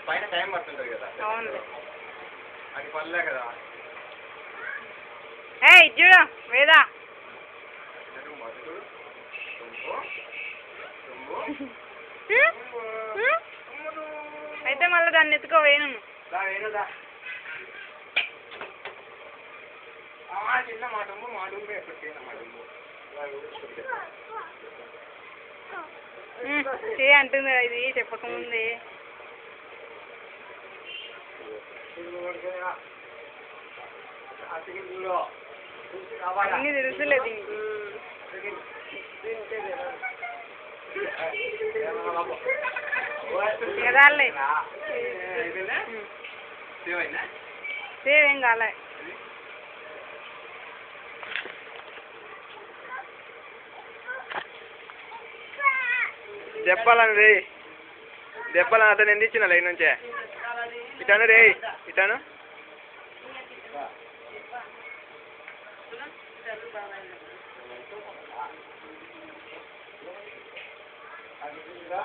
పైన టైం పడుతుంటది కదా. అవును. అది పల్లె కదా. చూడు వేదా అయితే మళ్ళీ దాన్ని ఎత్తుకో వేయను. చిన్న మాటము మాటంబు ఎప్పటికైనా మాటంబు అంటుంది ఇది చెప్పకముందే. అన్నీ తెలుసులే దీనికి. కదాలే సేవ్ ఏం కాలే. చెప్పాలని రే చెప్పాలని అతను ఎందుకు ఇచ్చిన లైన్ నుంచే ఇటాను రే ఇటాను. ఇంకా